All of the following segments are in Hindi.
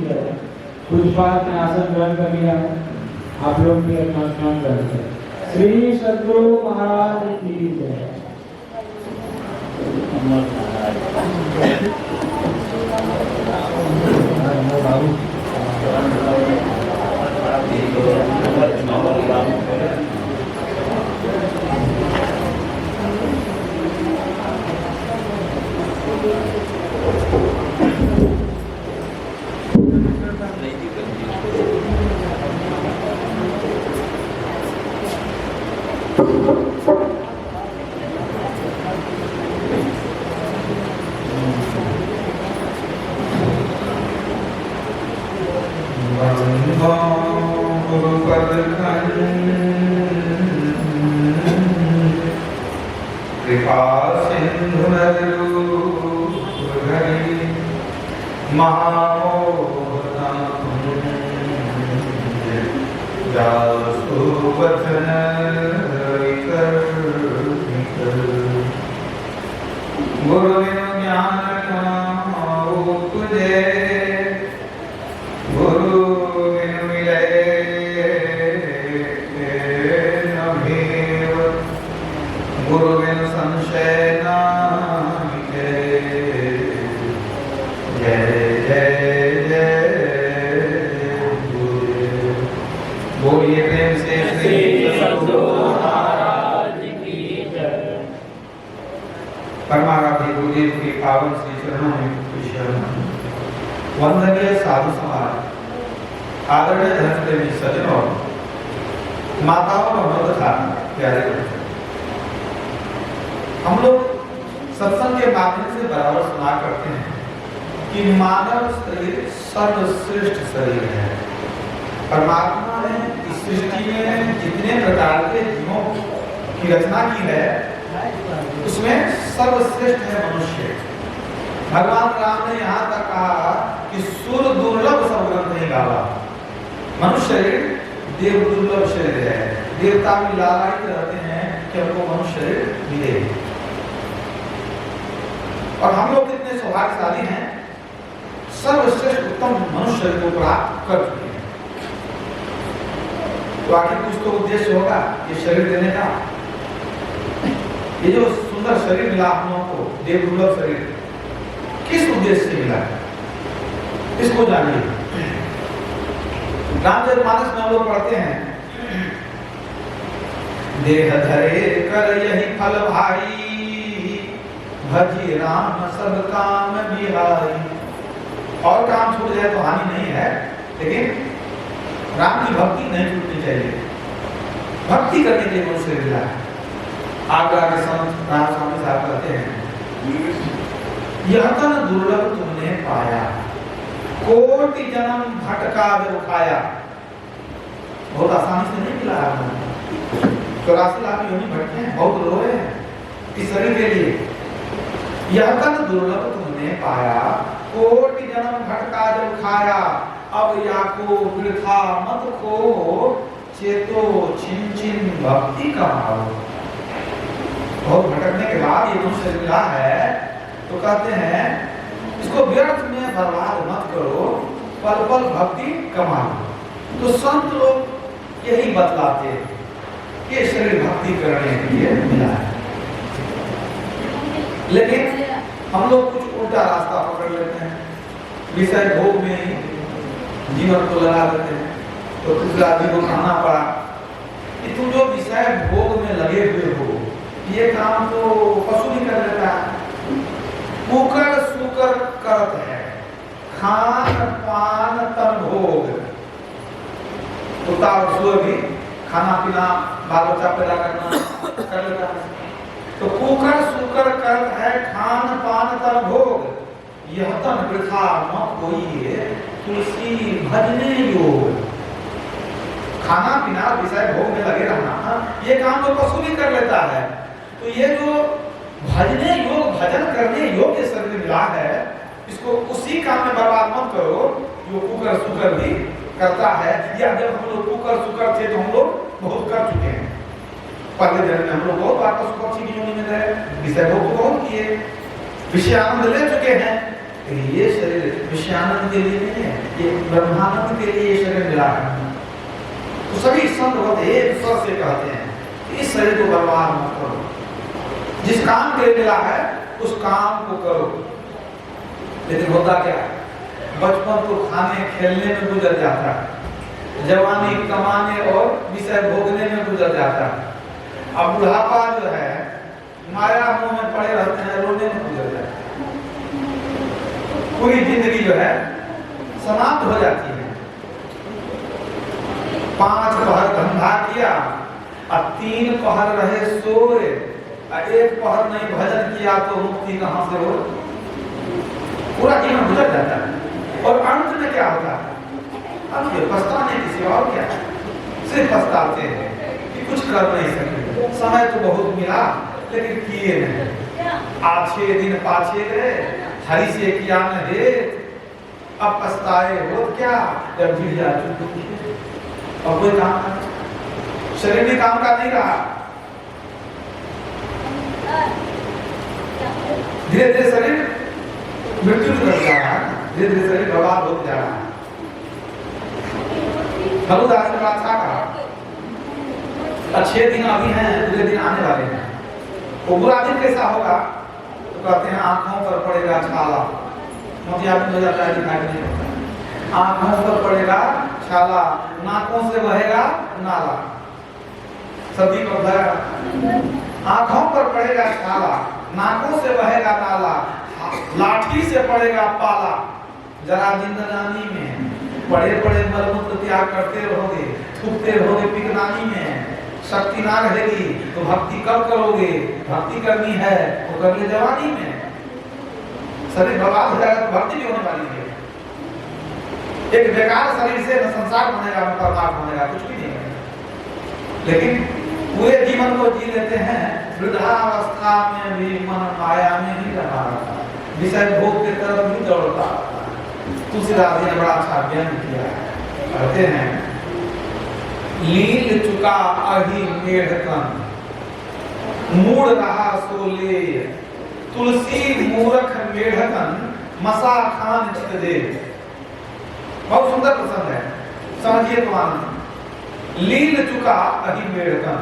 जय। पुष्पात ने आसन ग्रहण कर लिया, आप लोग भी अपना स्नान करते हैं। श्री सद्गुरु महाराज की जय। परमाराध्य गुरुदेव के पावन श्री चरणों में वंदनीय साधु समाज, आदरणीय धर्मप्रेमी सज्जनों, माताओं और तथा प्यारे बच्चों, हम लोग सत्संग के माध्यम से बराबर सुना करते हैं कि मानव शरीर सर्वश्रेष्ठ शरीर है। परमात्मा ने इस सृष्टि में जितने प्रकार के जीवों की रचना की है उसमें सर्वश्रेष्ठ है मनुष्य। भगवान राम ने यहाँ तक कहा कि सुर दुर्लभ सब ग्रंथ ही गावा। मनुष्य शरीर देव दुर्लभ शरीर है। देवता भी लालायित रहते हैं कि हमको मनुष्य शरीर मिले। और हम लोग कितने सौभाग्यशाली हैं, सर्वश्रेष्ठ उत्तम मनुष्य को प्राप्त कर चुके हैं। तो आखिर कुछ तो उद्देश्य होगा ये शरीर देने का। ये जो सुंदर शरीर मिला हम लोगों को, देव दुर्लभ शरीर, किस उद्देश्य से मिला है इसको जानिए। रामचरितमानस में हम लोग पढ़ते हैं, देह धरे कर यही फल भाई, भजी राम सब काम बिहारी। और काम छूट जाए तो हानि नहीं है, लेकिन राम की भक्ति नहीं छूटनी चाहिए। भक्ति करने के लिए मनुष्य मिला है। आगरा के संत राम स्वामी साहब कहते हैं, यह तन दुर्लभ तुमने पाया, कोटि जन्म भटका उठाया। बहुत आसानी से नहीं मिला है। 84 लाख योनि भटके हैं, बहुत रोए हैं इस शरीर के लिए। यह तन दुर्लभ तुमने पाया, कोटि जन्म भटका उठाया। अब या को वृथा मत को, चेतो छिन छिन भक्ति कमाओ। बहुत भटकने के बाद ये मनुष्य मिला है तो कहते हैं इसको व्यर्थ में बर्बाद मत करो, पल पल भक्ति कमाओ। तो संत लोग यही बतलाते कि शरीर भक्ति करने के लिए मिला है। लेकिन हम लोग कुछ उल्टा रास्ता पकड़ लेते हैं, विषय भोग में ही जीवन को लगा देते हैं। तो दूसरा आदमी को खाना पड़ा कि तुम जो विषय भोग में लगे हुए हो ये काम तो पशु भी कर लेता है। कुकर सुकर करत है, खान पान तन भोग। कुत्ता और सुअर भी खाना पीना बाल बच्चा पैदा करना कर लेता है। तो कुकर सुकर करत है, खान पान तन भोग। यह तन वृथा मत होइए, तुलसी भजने योग। खाना पीना विषय भोग में लगे रहना ये काम तो पशु भी कर लेता है। तो ये जो भजने योग, भजन करने योग्य शरीर मिला है, इसको उसी काम में बर्बाद मत करो जो कुकर सुकर भी करता है। या जब हम लोग कुकर सुकर थे तो हम लोग बहुत कर चुके हैं। पहले जन्म में हम लोग बहुत पशु पक्षी की योनि में रहे, विषय भोग बहुत किए, विषय आनंद ले चुके हैं। ये शरीर विषयानंद के लिए नहीं है, ये ब्रह्मानंद के लिए ये शरीर मिला है। तो सभी संत होते एक स्वर से कहते हैं इस शरीर को बर्बाद मत करो, जिस काम के लिए मिला है उस काम को करो। लेकिन होता क्या है, बचपन तो खाने खेलने में गुजर जाता है, जवानी कमाने और विषय भोगने में गुजर जाता है, अब बुढ़ापा जो है माया मोह में पड़े रहते हैं, रोने में गुजर जाता है। पूरी जिंदगी जो है समाप्त हो जाती है। 5 पहर धंधा किया और 3 पहर रहे सोए और 1 पहर नहीं भजन किया तो मुक्ति कहां से हो? पूरा जीवन गुजर जाता है। और अंत में क्या होता है? अब ये पछताने की सिवा और क्या, सिर्फ पछताते हैं कि कुछ कर नहीं सके, समय तो बहुत मिला लेकिन किए नहीं, आछे दिन पाछे गए, हरि से किया न दे, अब पछताए हो क्या जब गिर जा चुके। अब कोई काम नहीं, शरीर भी काम का नहीं रहा। धीरे धीरे शरीर मृत्यु की तरफ जा रहा है, धीरे धीरे शरीर बर्बाद होते जा रहा है। मरुदास ने बात कहा, अच्छे दिन अभी हैं, बुरे दिन आने वाले हैं। वो बुरा दिन कैसा होगा? तो कहते हैं आंखों पर पड़ेगा छाला, मोतियाबिंद हो जाता है, दिखाई नहीं होता। आंखों पर पड़ेगा छाला, नाकों से बहेगा नाला, सभी को भगा। आंखों पर पड़ेगा छाला, नाकों से बहेगा नाला, लाठी से पड़ेगा पाला, जरा जिंदगानी में पड़े पड़े मलमूत्र त्याग करते रहोगे, थूकते रहोगे पिकनानी में, शक्ति ना रहेगी तो भक्ति कब करोगे? भक्ति करनी है तो कर ले जवानी में। शरीर बर्बाद हो जाएगा तो भक्ति भी होने वाली है। एक बेकार शरीर से न संसार बनेगा न परमार्थ बनेगा, कुछ भी नहीं है। लेकिन पूरे जीवन को जी लेते हैं, वृद्धावस्था में भी मन माया में ही लगा रहता है, विषय भोग की तरफ भी दौड़ता। तुलसीदास जी ने बड़ा अच्छा व्यंग किया है, कहते हैं लील चुका अहि मेढ़कन, मूड रहा सोले, तुलसी मूरख मेढ़कन, मसा खान चित दे। बहुत सुंदर प्रसंग है, समझिए तो आनंद। लील चुका अहि मेढ़कन,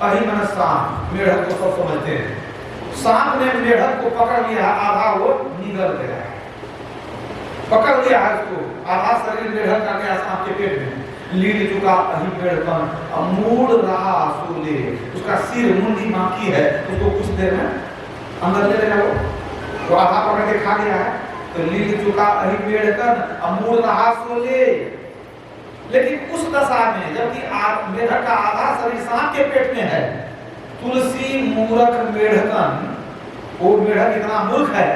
अहि मन सांप, मेढ़क को सब समझते हैं। सांप ने मेढ़क को पकड़ लिया, आधा वो निगल गया, पकड़ लिया है उसको, आधा शरीर मेढ़क का गया सांप के पेट में। लील चुका अहि मेढ़कन, मूड रहा सोले, उसका सिर मुंडी बाकी है, उसको कुछ देर में अंदर ले लेना, वो आधा पकड़ के खा गया है। तो लील चुका अहि मेढ़कन, मूड रहा सोले। लेकिन उस दशा में जबकि मेढ़क का आधा शरीर सांप के पेट में है, तुलसी मूरख मेढ़कन, वो मेढ़क इतना मूर्ख है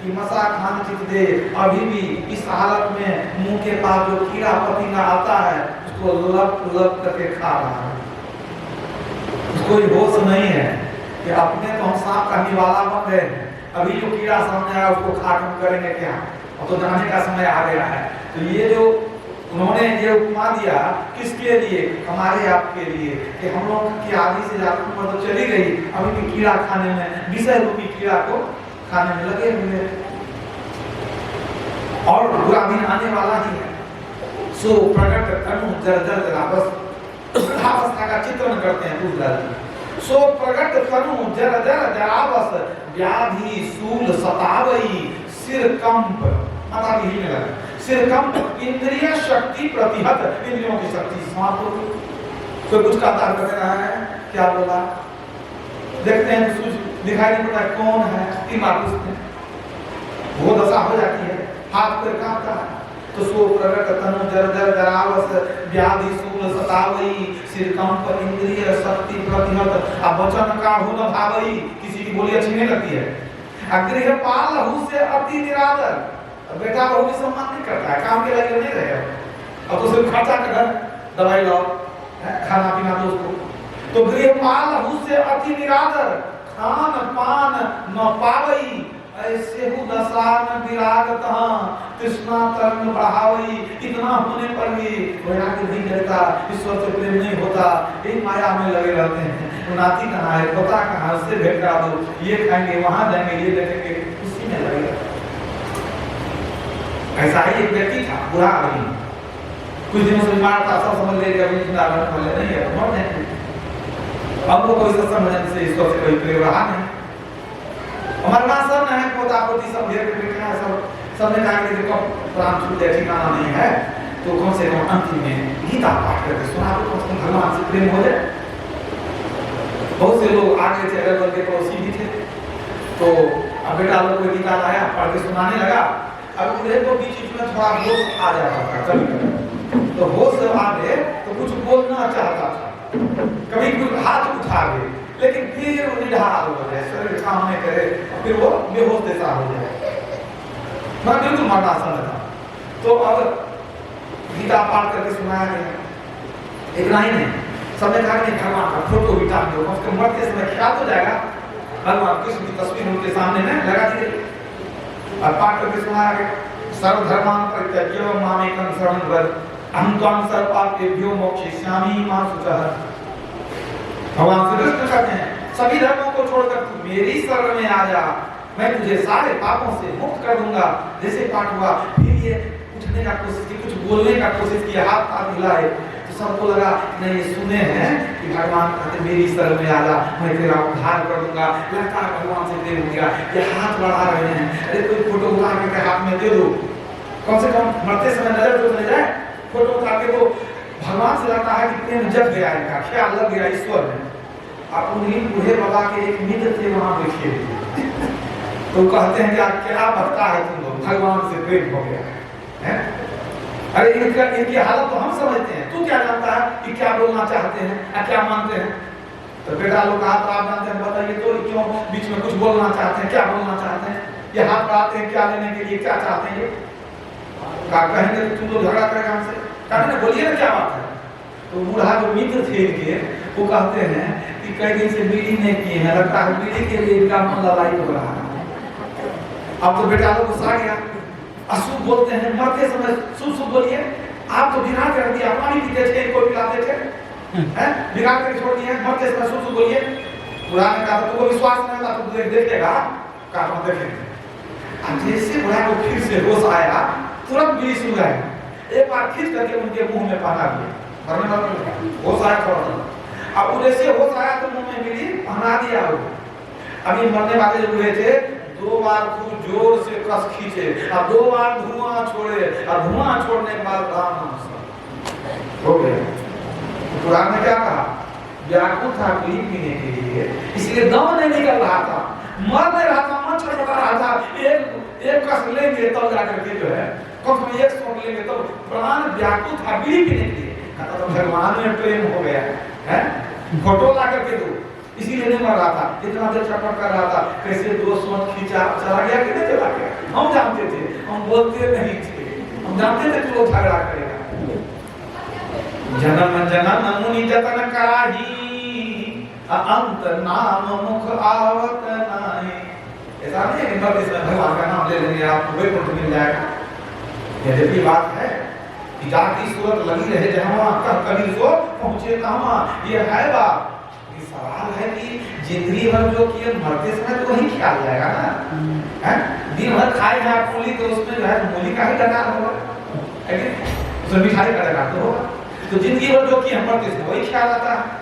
कि मसा खान चित दे, अभी भी इस हालत में मुंह के पास जो कीड़ा पतीला आता है उसको लप लप करके खा रहा है। उसको होश नहीं है कि अपने तो हम सांप का निवाला बन गए, अभी जो कीड़ा सामने आया उसको खा हम करेंगे क्या, अब तो जाने का समय आ गया है। तो ये जो उन्होंने ये उपमा दिया किसके लिए? हमारे आपके लिए, कि हम लोग की आदि से जाकर उम्र तो चली गई, अभी भी कीड़ा खाने में, विषय रूपी कीड़ा को खाने में लगे हुए, और बुरा दिन आने वाला ही है। सो प्रकट तनु जर्जर जरावस, अवस्था का चित्रण करते हैं तुलसीदास। सो प्रकट तनु जर्जर जरावस, व्याधि सूल सतावई, सिर कंप, माथा भी हिलने लगा, सिर कंप, इंद्रिय शक्ति प्रतिहत, इंद्रियों की शक्ति समाप्त हो गई। कोई कुछ कहता है, क्या बोला? देखते हैं सूझ दिखाई नहीं पड़ता कौन है, कि मार्क्स में वो दशा हो जाती है, हाथ पर कांपता है। तो सो प्रकट तनु जर्जर जरावस, व्याधि सूल सतावई, सिर कंप, इंद्रिय शक्ति प्रतिहत, अब वचन का हो न भावई, किसी की बोली अच्छी नहीं लगती है। गृहपाल हु से अति निरादर, बेटा बहू भी सम्मान नहीं करता है, काम के लगे नहीं रहे, अब तो सिर्फ खर्चा कर, दवाई लाओ, खाना पीना दो उसको। तो गृहपाल हु से अति निरादर, खान पान न पावई, ऐसे हु दशान विरागत, कृष्णा तरंग बढ़ावई। इतना होने पर भी वैराग्य नहीं रहता, ईश्वर से प्रेम नहीं होता, एक माया में लगे रहते हैं। नाती कहाँ है, पोता कहाँ, उससे भेंट करा दो, ये खाएंगे, वहां जाएंगे, ये देखेंगे, उसी में लगे रहते हैं। ऐसा ही एक व्यक्ति था, बुरा आदमी, कुछ दिनों से बीमार था, सब समझ ले अभी जिंदा रहने वाले नहीं है, मर जाएंगे। हमको कोई सत्संग से इसको से कोई प्रेम रहा नहीं। हमारे पास सब है पोता पोती सब घेर के बैठे हैं, सबने कहा कि देखो प्राण छूट जाए ठिकाना नहीं है, तो कम से कम अंतिम में गीता पाठ करके सुना दो, कम से कम भगवान से प्रेम हो जाए। बहुत से लोग आगे थे, अगल बगल के पड़ोसी भी थे, तो अब बेटा लोग को गीता लाया, पढ़ के सुनाने लगा। अब उन्हें तो बीच में थोड़ा होश आ जाता था कभी, तो होश जब आ गए तो कुछ बोलना चाहता था, कभी कुछ हाथ उठा गए, लेकिन फिर निढाल हो जाए, शरीर काम नहीं करे, फिर वो बेहोश जैसा हो जाए। मैं बिल्कुल मरणासन था। तो अब गीता पाठ करके सुनाया गया। इतना ही नहीं, सबने कहा कि भगवान का फोटो भी टांग दो, उसके मरते समय ख्याल हो जाएगा, भगवान कृष्ण की तस्वीर उनके सामने में लगा दी गई और पाठ करके सुनाया गया। सर्वधर्मान् परित्यज्य मामेकं शरणं व्रज, अहं त्वां सर्वपापेभ्यो मोक्षयिष्यामि मा शुचः। भगवान श्री कृष्ण कहते हैं सभी धर्मों को छोड़कर तू मेरी शरण में आ जा, मैं तुझे सारे पापों से मुक्त कर दूंगा। जैसे पाठ हुआ, फिर ये उठने का कोशिश की, कुछ बोलने का कोशिश किया, हाथ हाथ हिलाए, तो सबको लगा नहीं ये सुने हैं कि भगवान कहते मेरी शरण में आ जा, मैं तेरा उद्धार कर दूंगा। लगता है भगवान से प्रेम हो गया, ये हाथ बढ़ा रहे हैं, अरे कोई फोटो उठा करके हाथ में दे दो, कम से कम मरते समय नजर तो चले जाए। फोटो उठा के तो भगवान से लगता है कि प्रेम जग गया, इनका ख्याल लग गया ईश्वर में। आप उन्हीं बूढ़े बाबा के एक मित्र थे वहां बैठे, तो कहते हैं कि क्या बता है तुम लोग, भगवान से प्रेम हो गया है? अरे इनकी हालत तो हम समझते हैं, तू क्या जानता है कि क्या बोलना चाहते हैं या क्या मानते हैं? तो बेटा लोग कहा तो आप जानते हैं, बताइए तो क्यों बीच में कुछ बोलना चाहते हैं, क्या बोलना चाहते हैं, ये हाथ बढ़ाते हैं क्या लेने के लिए, क्या चाहते हैं? ये कहेंगे तुम लोग झगड़ा करेगा हमसे, कहते बोलिए ना क्या बात है। तो बूढ़ा जो मित्र थे इनके, वो कहते हैं कि कई दिन से बीड़ी नहीं किए हैं, लगता है बीड़ी के लिए इनका मन लड़ाई हो रहा है। अब तो बेटा लोग गुस्सा गया, अशुभ बोलते हैं, मरते समय शुभ शुभ बोलिए। आप तो बिगाड़ कर दिया, पानी पीते थे इनको पिलाते थे, बिगाड़ कर छोड़ दिए, मरते समय शुभ शुभ बोलिए। बुढ़ा ने कहा तुमको विश्वास नहीं था तो देखेगा, कहा देखेंगे। अब जैसे बुढ़ा को फिर से होश आया, तुरंत बीड़ी सुन गए, एक बार खींच करके उनके मुंह में पहना दिया, होश आया थोड़ा। अब जैसे होश आया तो मुंह में बीड़ी पहना दिया। अभी मरने वाले जो हुए थे, 2 बार खूब जोर से कस खींचे और 2 बार धुआं छोड़े, और धुआं छोड़ने के बाद राम हो गया। कुरान ने क्या कहा? व्याकुल था बीड़ी पीने के लिए, इसलिए दम नहीं निकल रहा था, मर नहीं रहा था, मन छटपटा रहा था। एक कस लेंगे तब जाकर के जो है, कम से एक सोच लेंगे तब, प्राण व्याकुल था बीड़ी पीने के लिए। तो भगवान में प्रेम हो गया है, फोटो ला करके दो, इसीलिए नहीं मर रहा था, इतना देर छटपट कर रहा था। कैसे 2 सोच खींचा, चला गया कि नहीं चला गया? हम जानते थे, हम बोलते नहीं थे, हम जानते थे तू लोग झगड़ा करेगा। जन्म जन्म मुनि जतन कराही, अंत नाम मुख आवत नाहि। ऐसा नहीं है कि बस इसमें भगवान का नाम ले लेंगे आपको वैकुंठ मिल जाएगा। यह भी बात है कि जाति सूरत लगी रहे जहाँ कभी सो पहुंचे कहाँ, ये है बात। सवाल है कि जिंदगी भर जो किए मरते समय तो वही ख्याल जाएगा ना, है? दिन भर खाए हैं आप मूली, तो उसमें जो है मूली का ही डकार होगा, उसमें मिठाई का डकार तो होगा। तो जिंदगी भर जो किए मरते समय वही ख्याल आता है।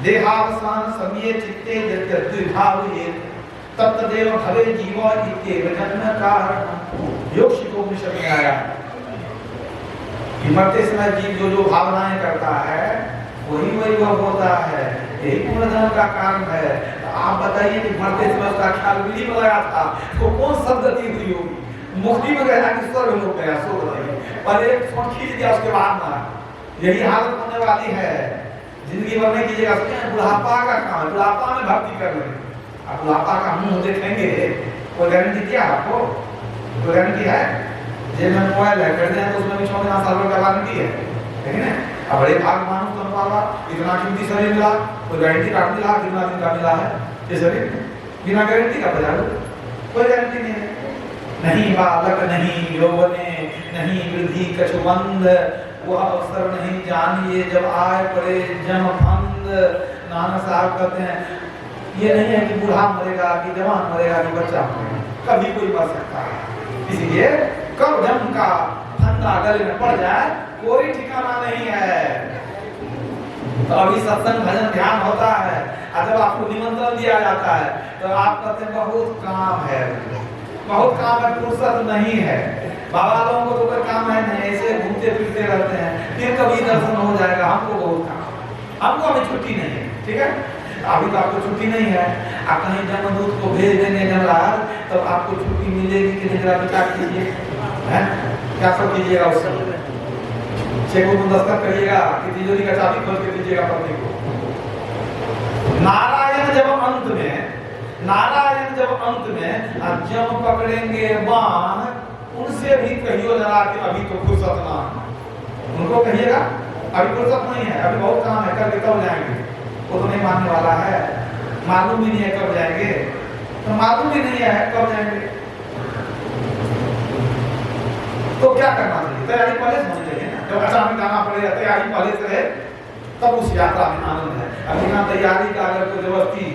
देहावसान समय चित्ते द्विभावये तत्तदेव भवे जीवो इत्येव जन्म कारण। योग शिकोपनिषद में आया मरते समय जीव जो भावनाएं करता है वही वह होता है, यही पुनर्जन्म का कारण है। आप बताइए कि मरते समय उसका ख्याल बीड़ी में लगा था, तो कौन सदगति हुई होगी? मुक्ति में गया कि स्वर्ग में गया? सो बताइए, पर एक फोन खींच दिया उसके बाद ना, यही हालत होने वाली है। जिंदगी भर नहीं कीजिएगा, बुढ़ापा का काम, बुढ़ापा में भक्ति कर लेंगे। आप बुढ़ापा का मुंह देखेंगे, कोई गारंटी दिया आपको? कोई गारंटी है? जेब में मोबाइल है, कर दें तो उसमें भी 6 साल का गारंटी है, ठीक है? अब बड़े भाग मानो तो पावा इतना कीमती शरीर मिला, कोई गारंटी कार्ड मिला, कितना दिन का मिला है ये शरीर, बिना गारंटी का बजा लो, कोई गारंटी नहीं है। नहीं बालक नहीं यौवने नहीं वृद्धि कछुबंद, वो अवसर नहीं जानिए जब आए पड़े जन्म फंद। नाना साहब कहते हैं ये नहीं है कि बूढ़ा मरेगा कि जवान मरेगा कि बच्चा मरेगा, कभी कोई मर सकता है। इसलिए कब जम का फंदा गले में पड़ जाए कोई ठिकाना नहीं है। तो अभी सत्संग भजन ध्यान होता है और जब आपको निमंत्रण दिया जाता है तो आप कहते हैं बहुत काम है, बहुत काम है, फुर्सत नहीं है। बाबा लोगों को तो कोई काम है नहीं, ऐसे घूमते फिरते रहते हैं, फिर कभी दर्शन हो जाएगा, हमको बहुत काम, हमको अभी छुट्टी नहीं है। ठीक है, अभी तो आपको छुट्टी नहीं है, आप कहीं जमदूत को भेज देंगे जमराज, तो आपको छुट्टी मिलेगी कि नहीं, क्या कीजिए, क्या सब कीजिएगा, उससे चेक को दस्तखत करिएगा कि तिजोरी का चाबी खोल के दीजिएगा पत्नी को। नारायण जब अंत में जब पकड़ेंगे बाण, उनसे भी कहियो जरा कि अभी तो फुर्सत ना, उनको कहिएगा अभी फुर्सत नहीं है, अभी बहुत काम है, करके कब जाएंगे। वो तो नहीं मानने वाला है, मालूम भी नहीं है कब जाएंगे, तो मालूम भी नहीं है कब जाएंगे, तो क्या करना चाहिए, तैयारी पहले से होनी चाहिए ना। जब अचानक जाना पड़ेगा, तैयारी पहले से है, तब उस यात्रा में आनंद है। अब बिना तैयारी का अगर कोई जबरदस्ती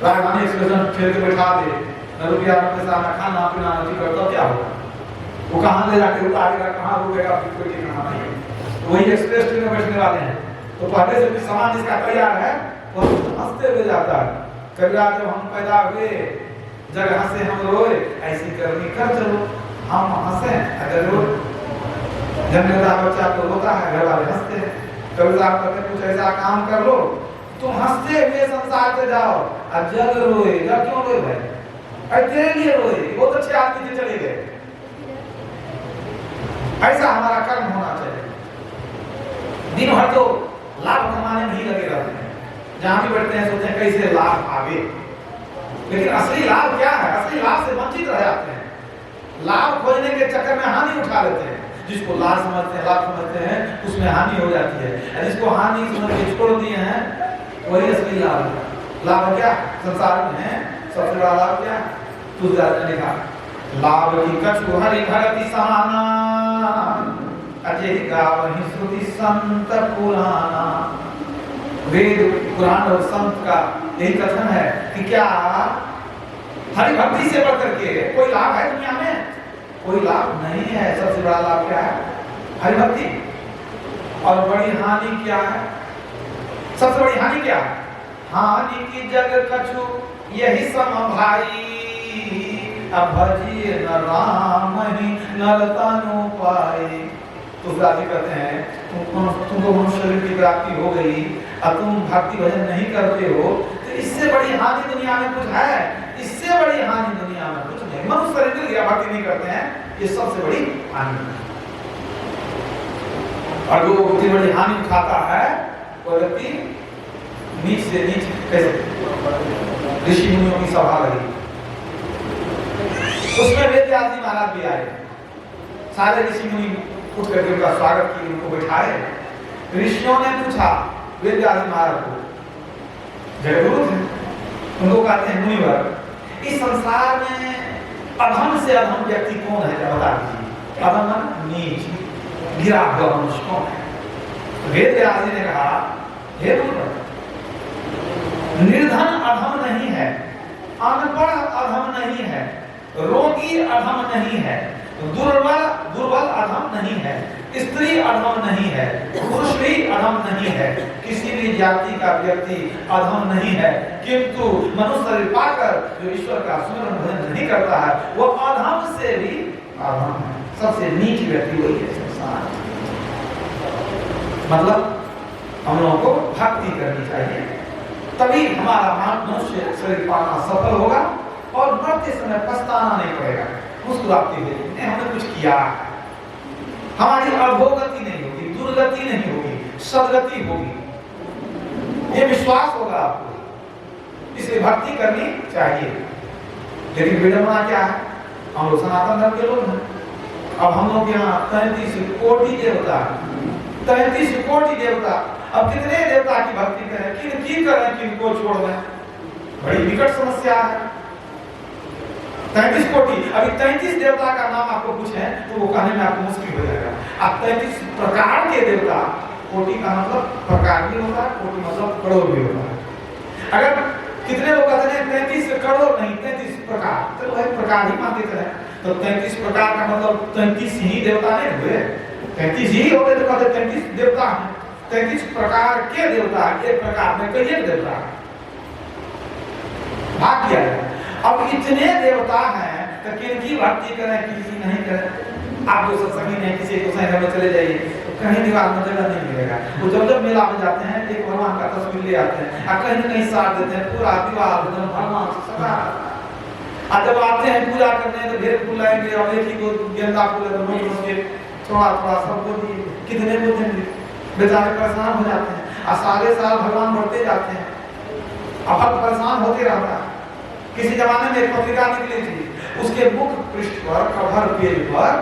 राजधानी एक्सप्रेस ठेल के बैठा दे, न रुपया न पैसा न खाना पीना न टिकट, तो क्या होगा, वो कहाँ ले जाके उतारेगा, कहाँ रुकेगा, कोई ठिकाना नहीं है। तो वही एक्सप्रेस ट्रेन में बैठने वाले हैं, तो पहले से भी सामान जिसका तैयार है वो हंसते हुए जाता है। करिया जब हम पैदा हुए जगह से हम रोए, ऐसी करनी कर चलो, हम हंसे अगर रो, जन्मदार बच्चा तो रोता है, घर वाले हंसते हैं। कभी आप कहते कुछ ऐसा काम कर लो, तुम हंसते हुए संसार से जाओ, और जग रोए, जग क्यों रोए भाई, अरे तेरे लिए रोए, बहुत अच्छे आदमी थे चले गए। ऐसा हमारा कर्म होना चाहिए। दिन भर तो लाभ कमाने में ही लगे रहते हैं, जहां भी बैठते हैं सोचते हैं कैसे लाभ आवे, लेकिन असली लाभ क्या है, असली लाभ से वंचित रह जाते हैं। लाभ खोजने के चक्कर में हानि उठा लेते हैं, जिसको लाभ समझते हैं, लाभ समझते हैं, उसमें हानि हो जाती है। जिसको हानि समझ के छोड़ दिए हैं, वही असली लाभ है। लाभ क्या संसार में है, सबसे बड़ा लाभ क्या, तुलसीदास ने लिखा, लाभ की कछु हरि भगति सहाना, अजय गावहि श्रुति संत पुराना। वेद पुराण और संत का यही कथन है कि क्या हरि भक्ति से बढ़कर के कोई लाभ है दुनिया में, कोई लाभ नहीं है। सबसे बड़ा लाभ क्या है, हरि भक्ति। और बड़ी हानि क्या है, सबसे बड़ी हानि क्या है, हानि की जग कछु यही सम भाई, अब भजिए न राम ही नर तनु पाए। तो कहते हैं तुमको मनुष्य शरीर की प्राप्ति हो गई, अब तुम भक्ति भजन नहीं करते हो, तो इससे बड़ी हानि दुनिया में कुछ है, इससे बड़ी हानि दुनिया में कुछ नहीं। मनुष्य शरीर मिल गया, भक्ति नहीं करते हैं, ये सबसे बड़ी हानि है। और जो इतनी बड़ी हानि उठाता है वो व्यक्ति नीच से नीच, कैसे ऋषि मुनियों की सभा लगी, उसमें वेद व्यास जी महाराज भी आए, सारे ऋषि मुनि उठ करके उनका स्वागत किए, उनको बैठाए। ऋषियों ने पूछा वेद व्यास जी महाराज को, जगतगुरु थे, उनको कहते हैं मुनिवर, इस संसार में अधम से अधम व्यक्ति कौन है, बता दीजिए। अधम नीच गिरा हुआ मनुष्य कौन है। वेद व्यास जी ने कहा, हे मुनिवर, निर्धन अधम नहीं है, अनपढ़ अधम नहीं है, रोगी अधम नहीं है, दुर्बल अधम नहीं है, स्त्री अधम नहीं है, पुरुष भी अधम नहीं है, किसी भी जाति का व्यक्ति अधम नहीं है, किंतु मनुष्य शरीर पाकर जो ईश्वर का स्मरण भजन नहीं करता है वो अधम से भी अधम है। सबसे नीच व्यक्ति वही है संसार। मतलब हम लोगों को भक्ति करनी चाहिए, तभी हमारा मनुष्य शरीर पाना सफल होगा और मरते समय पछताना नहीं पड़ेगा, मुस्कुराते हुए हमने कुछ किया, हमारी अधोगति नहीं होगी, दुर्गति नहीं होगी, सदगति होगी, ये विश्वास होगा आपको। इसलिए भक्ति करनी चाहिए। लेकिन विडंबना क्या है, हम लोग सनातन धर्म के लोग हैं, अब हम लोग यहाँ 33 कोटि देवता, 33 कोटि देवता, अब कितने देवता की भक्ति करें, किन करें, किनको छोड़ दें, बड़ी विकट समस्या है। 33 कोटि, अभी 33 देवता का नाम आपको पूछे तो वो कहने में आपको मुश्किल हो जाएगा। अब 33 प्रकार के देवता, कोटि का मतलब प्रकार भी होता है, कोटि मतलब करोड़ भी होता है। अगर कितने लोग कहते हैं 33 करोड़ नहीं 33 प्रकार, तो वह प्रकार ही मानते हैं। तो 33 प्रकार का मतलब 33 ही देवता नहीं हुए, 33 ही हो गए तो कहते 33 देवता हैं। 33 प्रकार के देवता, एक प्रकार में कई एक देवता है, भाग किया है। अब इतने देवता हैं तो किनकी भक्ति करें किसी नहीं करें। आप जो सत्संगी नहीं किसी को संग में चले जाइए तो कहीं दीवार में जगह नहीं मिलेगा। वो जब मेला में जाते हैं एक भगवान का तस्वीर ले आते हैं और कहीं न कहीं साथ देते हैं, पूरा दीवार भगवान से सजा। और जब आते हैं पूजा करने तो ढेर फूल लाएंगे और एक ही को गेंदा फूल है तो थोड़ा थोड़ा सबको दिए, कितने को देंगे, बेचारे परेशान हो जाते हैं। और सारे साल भगवान बढ़ते जाते हैं, अब परेशान होते रहता है। किसी जमाने में एक पत्रिका निकली थी, उसके मुख पृष्ठ पर कवर पेज पर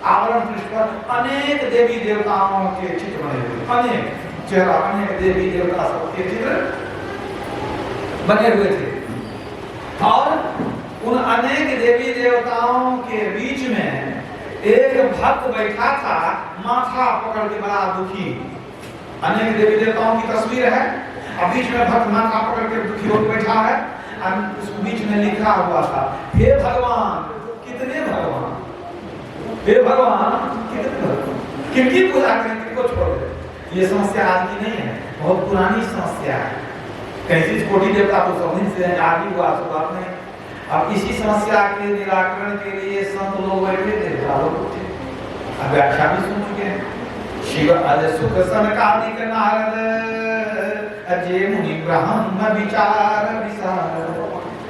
आवरण पृष्ठ पर अनेक देवी देवताओं के चित्र बने हुए, अनेक चेहरा, अनेक देवी देवता सबके चित्र बने हुए थे। और उन अनेक देवी देवताओं के बीच में एक भक्त बैठा था, माथा पकड़ के बड़ा दुखी। अनेक देवी देवताओं की तस्वीर है और बीच में भक्त माथा पकड़ के दुखी होकर बैठा है। और उस बीच में लिखा हुआ था, हे भगवान, कितने भगवान, हे भगवान कितने भगवान, किनकी पूजा करें, किनको छोड़ दें। ये समस्या आज की नहीं है, बहुत पुरानी समस्या है। कैसी कोटि देवता तो सब दिन से आगे हुआ, तो बात नहीं। अब इसी समस्या के निराकरण के लिए संत लोग बैठे थे, अब व्याख्या भी सुन चुके हैं। शिव अज सुख सनकादिक नारद अजय मुनि ब्रह्म विचार विसार,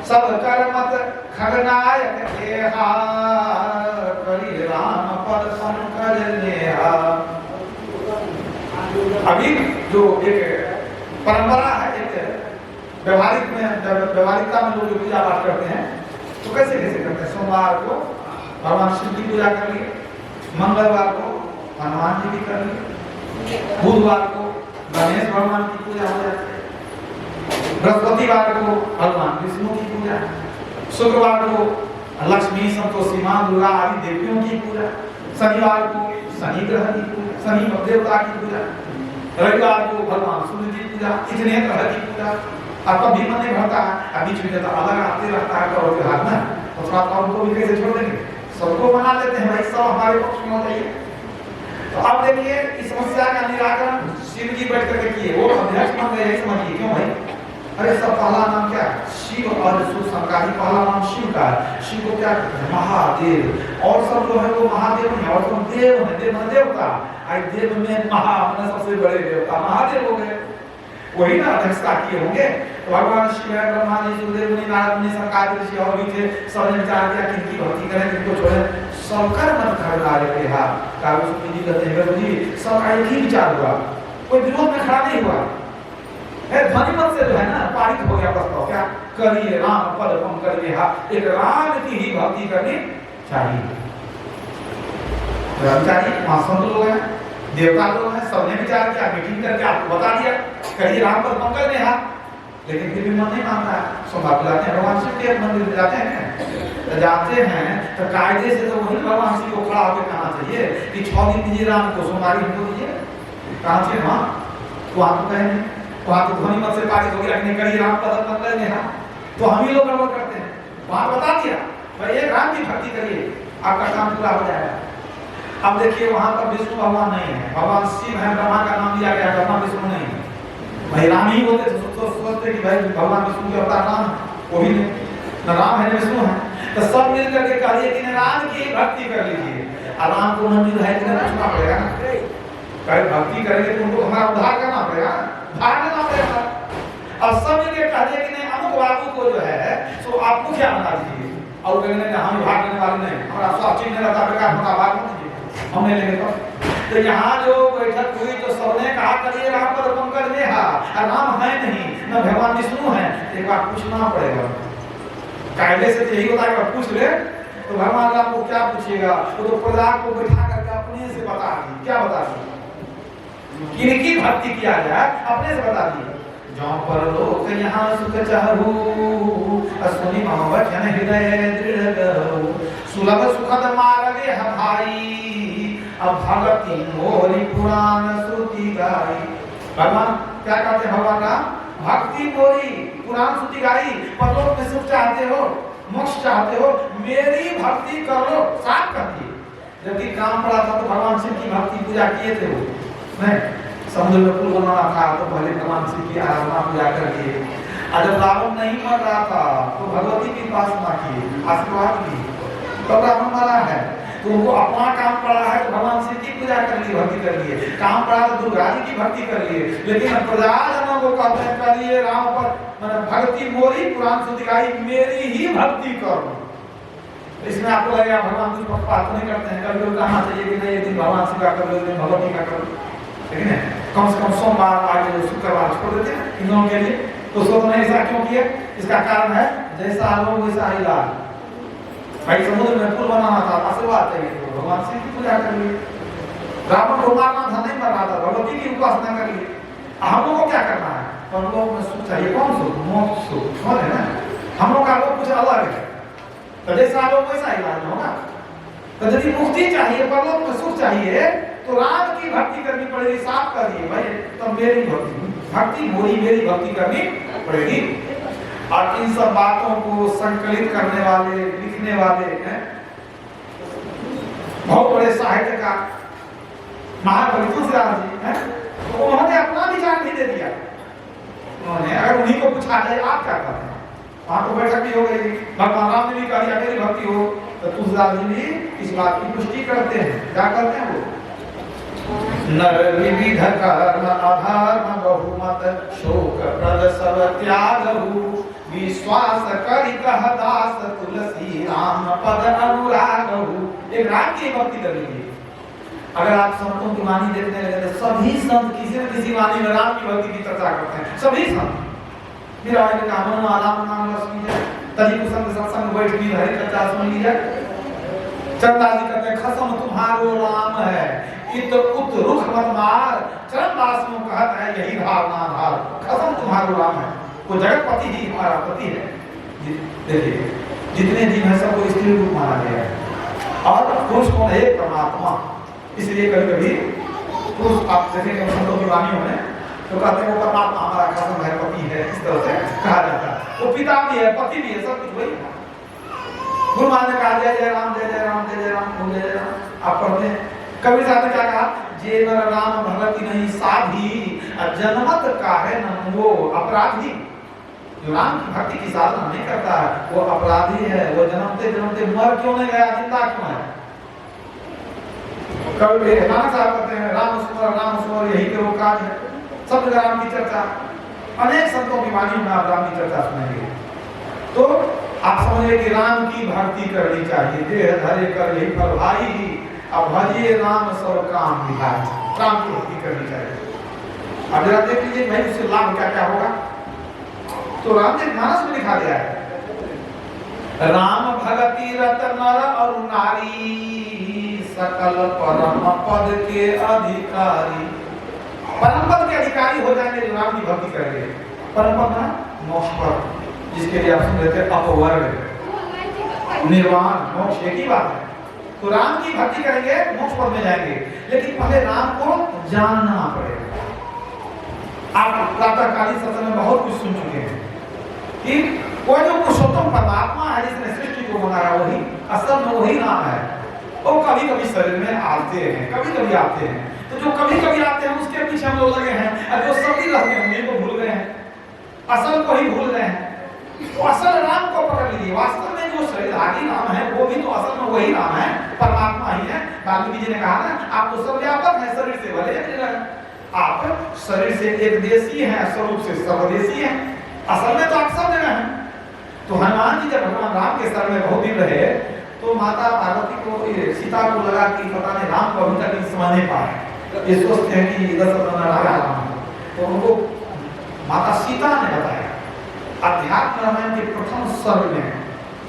सब कर्मत खगनायक देहा, करी राम पद पंकज नेहा। अभी जो एक परंपरा है, एक व्यवहारिकता में लोग जो पूजा पाठ करते हैं तो कैसे करते हैं। सोमवार को भगवान शिव की पूजा कर लिए, मंगलवार को हनुमान जी की कर लिए, बुधवार को गणेश भगवान की पूजा हो जाती है, बृहस्पतिवार को भगवान विष्णु की पूजा, शुक्रवार को लक्ष्मी संतोषी मां दुर्गा आदि देवियों की पूजा, शनिवार को शनि ग्रह की पूजा, शनि देवता की पूजा, रविवार को भगवान सूर्य की पूजा, इतने तरह की पूजा। अब कभी मन नहीं भरता है, बीच में अलग आते रहता है करो के हाथ में, तो थोड़ा सा उनको भी कैसे छोड़ देंगे, सबको मना लेते हैं भाई, सब हमारे पक्ष में हो जाइए। तो अब देखिए इस समस्या का निराकरण शिव जी बैठ करके किए, वो अध्यक्ष बन गए, समझिए क्यों भाई। अरे सब पहला नाम क्या है, शिव और सुसंकारी, पहला नाम शिव का है। शिव को क्या कहते हैं, महादेव। और सब जो है वो महादेव नहीं, और सब देव है, देव देवता। आई देव में महा सबसे बड़े देवता महादेव हो गए, वही ना अध्यक्षता किए होंगे। तो भगवान शिव है, ब्रह्मा जी, सूर्यदेव मुनि, नारद मुनि, सरकार ऋषि और भी थे, सबने विचार किया किनकी भक्ति करें, किनको छोड़ें। सब कर्म खड़े के हाथ कागज जी कहते हैं जी, सब एक ही विचार हुआ, कोई विरोध में खड़ा नहीं हुआ। ध्वनि मत से जो है ना पारित हो गया प्रस्ताव, क्या करिए राम पद पंकज नेहा, एक राम की ही भक्ति करनी चाहिए। वहाँ संत लोग हैं, देवता लोग हैं, सबने विचार किया, मीटिंग करके आपको बता दिया करिए राम पद पंकज नेहा। लेकिन फिर भी मन नहीं मानता है। सोमवार जाते हैं भगवान शिव के मंदिर में जाते हैं, जाते हैं तो कायदे से तो वही भगवान शिव को खड़ा होकर कहना चाहिए कि 6 दिन दीजिए राम को, सोमवारी हमको दीजिए, कहाँ से वहाँ वहाँ तो कहेंगे, वहाँ तो ध्वनि मत से पारित हो गया कि नहीं करिए राम पद पंकज नेहा। तो हम ही लोग गड़बड़ करते हैं, वहाँ बता दिया भाई एक राम की भक्ति करिए, आपका काम पूरा हो जाएगा। अब देखिए वहाँ पर विष्णु भगवान नहीं है, भगवान शिव है, ब्रह्मा का नाम लिया गया, ब्रह्मा विष्णु नहीं है। भाई राम ही बोलते तो सोचते कि भाई भगवान विष्णु के अवतार राम है, वो भी न राम है न विष्णु है। तो सब मिल करके कहिए कि राम की भक्ति कर लीजिए, और राम को मंदिर है कि पूछना पड़ेगा ना, कहीं भक्ति करेंगे तो उनको हमारा उद्धार करना पड़ेगा, भाग लेना पड़ेगा। और सब मिल के कहिए कि नहीं अमुक बाबू को जो है सो आप मुखिया बना दीजिए, और कहेंगे हम भाग लेने वाले नहीं, हमारा स्वास्थ्य नहीं रहता बेकार, हमारा भाग मत दीजिए, हम नहीं लेंगे। तो यहाँ जो बैठक हुई तो सबने कहा करिए राम पद पंकज नेहा, राम है नहीं न भगवान विष्णु है, एक बार पूछना पड़ेगा। कायदे से यही होता है, पूछ ले तो भगवान राम को क्या पूछेगा, वो तो प्रजा को बैठा करके अपने से बता दी, क्या बता दी, किनकी भक्ति किया जाए अपने से बता दी। जो पर लोक यहाँ सुख चाहू, सुनि मम वचन हृदय दृढ़ गहू, सुलभ सुखद मार्ग है भाई, अब भगति मोरी पुराण श्रुति गाई। भगवान क्या कहते हैं, भगवान का भक्ति मोरी पुराण श्रुति गाई। परलोक में सुख चाहते हो, मोक्ष चाहते हो, मेरी भक्ति करो, साफ कर दिए। जबकि काम पड़ा था तो भगवान शिव की भक्ति पूजा किए थे वो, नहीं समुद्र में पुल बनाना था तो पहले भगवान शिव की आराधना पूजा कर दिए। और जब रावण नहीं मर रहा था तो भगवती की उपासना की, आशीर्वाद की, तो रावण मरा है तो उनको अपना काम पड़ा है तो भगवान शिव की पूजा कर ली, भक्ति कर लिए। काम पड़ा तो दुर्गा जी की भक्ति कर लिए। लेकिन प्रजाजनों को कहते हैं करिए राम पर मतलब भक्ति मोरी पुराण से दिखाई, मेरी ही भक्ति करो। इसमें आपको लगेगा भगवान कुछ पक्षपात नहीं करते हैं, कभी लोग कहना चाहिए कि नहीं एक दिन भगवान शिव का कर लो, एक दिन भगवती का करो, लेकिन कम से कम सोमवार आगे शुक्रवार छोड़ देते हैं इन लोगों के लिए। तो उसने ऐसा क्यों किया? इसका कारण है जैसा लोग वैसा ही लाल। भाई समुद्र में पुल बनाना था, आशीर्वाद चाहिए तो भगवान शिव की पूजा कर लिए। रावण को मारना था, नहीं मर रहा था, भगवती की उपासना कर लिए। हम लोग को क्या करना है? हम लोग में सुख चाहिए, कौन सुख? मोक्ष सुख, समझ है ना? हम लोग का लोग कुछ अलग है, तो जैसा लोग वैसा ही लाल होगा। तो यदि मुक्ति चाहिए, परलोक में सुख चाहिए, तो राम की भक्ति करनी पड़ेगी। साफ करिए भाई, तो मेरी भक्ति मोरी मेरी भक्ति करनी पड़ेगी। और इन सब बातों को संकलित करने वाले, लिखने वाले हैं बहुत बड़े साहित्यकार महाकवि तुलसीदास जी हैं। तो उन्होंने अपना विचार भी दे दिया। उन्होंने अगर उन्हीं को पूछा जाए आप क्या करते हैं, वहां तो बैठक भी हो गई, भगवान राम ने भी कहा मेरी भक्ति हो, तो तुलसीदास जी भी इस बात की पुष्टि करते हैं। क्या करते हैं वो? नर विविध कर्म अधर्म बहुमत शोक प्रद सब त्यागहु, विश्वास करि कह दास तुलसी राम पद अनुरागहु। एक राम की भक्ति कर लीजिए। अगर आप संतों की वाणी देखने लगे तो सभी संत किसी न किसी वाणी में राम की भक्ति की चर्चा करते हैं, सभी संत। मेरा राम नाम सुन लीजिए, तजी कुसंग सत्संग बैठ भी हरि चर्चा सुन लीजिए। चंदा जी कहते हैं खसम तुम्हारो राम है, इत उत रुख मत मार, चरणदास में कहत है यही धारणा धार। खसम तुम्हारो राम है, वो जगतपति ही हमारा पति है। देखिए जितने जीव है सबको स्त्री रूप माना गया है और पुरुष कौन है? परमात्मा। इसलिए कभी कभी पुरुष आप देखेंगे संतों की वाणी में तो कहते हैं वो परमात्मा हमारा खसम है, पति है, इस तरह से कहा जाता है। वो पिता भी है, पति भी है, सब कुछ वही है। गुरु महाराज ने कहा जय जय राम जय जय राम जय जय राम जय जय राम। आप पढ़ते हैं कबीर साहब ने क्या कहा? जे नर राम भगति नहीं साधी, जनमत का है न वो अपराधी। जो राम की भक्ति की साधना नहीं करता है वो अपराधी है, वो जन्मते जन्मते मर क्यों नहीं गया, जिंदा क्यों है? कभी नानक साहब कहते हैं राम स्मर यही के वो काज है। सब जगह राम की चर्चा, अनेक संतों की वाणी में आप राम की चर्चा सुनेंगे। तो आप समझिए कि राम की भक्ति करनी चाहिए। देह धरे कर यही फल भाई, अब भजिए राम सब काम विधाय। राम की भक्ति करनी चाहिए। अब जरा देख लीजिए भाई उससे लाभ क्या क्या होगा। तो रामचरितमानस में लिखा गया है राम भगति रत नर और नारी, सकल परम पद के अधिकारी। परम पद के अधिकारी हो जाएंगे जो राम की भक्ति करेंगे। परम पद ना मोक्ष पद, जिसके लिए आप सुन लेते हैं अपवर्ग, निर्वाण, मोक्ष एक ही बात है। तो राम की भक्ति करेंगे मोक्ष पद में जाएंगे, लेकिन पहले राम को जानना पड़ेगा। आप प्रातःकालीन सत्संग में बहुत कुछ सुन चुके हैं कि वो जो पुरुषोत्तम परमात्मा है जिसने सृष्टि को बनाया वही असल में वही नाम है। वो कभी कभी शरीर में आते हैं, कभी कभी आते हैं। तो जो कभी कभी आते हैं उसके पीछे हम लोग लगे हैं, और जो सभी रहते हैं उन्हीं को भूल गए हैं, असल को ही भूल गए हैं। तो असल राम को पकड़ लीजिए। वास्तव में जो शरीरधारी नाम है वो भी तो असल में वही नाम है, परमात्मा ही है। वाल्मीकि जी ने कहा ना आप तो सर्वव्यापक हैं, शरीर से भले आप शरीर से एक देशी हैं, स्वरूप से सर्वदेशी हैं। असल में तो आप सब जगह हैं। तो हनुमान जी जब भगवान राम के सर में बहुत दिन रहे तो माता पार्वती को सीता को लगा कि पता नहीं राम को अभी तक समझ नहीं पाए, ये सोचते हैं कि दशरथ राम। तो उनको माता सीता ने बताया। अध्यात्म रामायण के प्रथम सर्ग में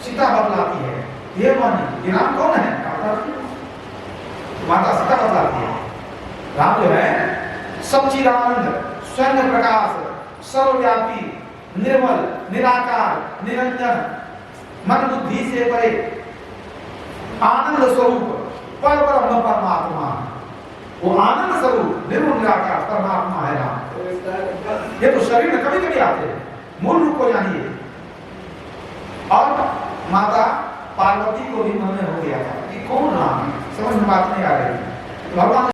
सीता बतलाती है ये मानी ये राम कौन है? माता सीता बतलाती है राम जो है सच्चिदानंद, स्वयं प्रकाश, सर्वव्यापी, निर्मल, निराकार, निरंजन, मन बुद्धि से परे, आनंद स्वरूप, पर ब्रह्म परमात्मा। वो आनंद स्वरूप निर्मल निराकार परमात्मा है राम। ये तो शरीर में कभी कभी आते हैं, मूल रूप को जानिए। और माता पार्वती को भी मन में हो गया था कि कौन राम है, समझ में बात नहीं आ रही। तो भगवान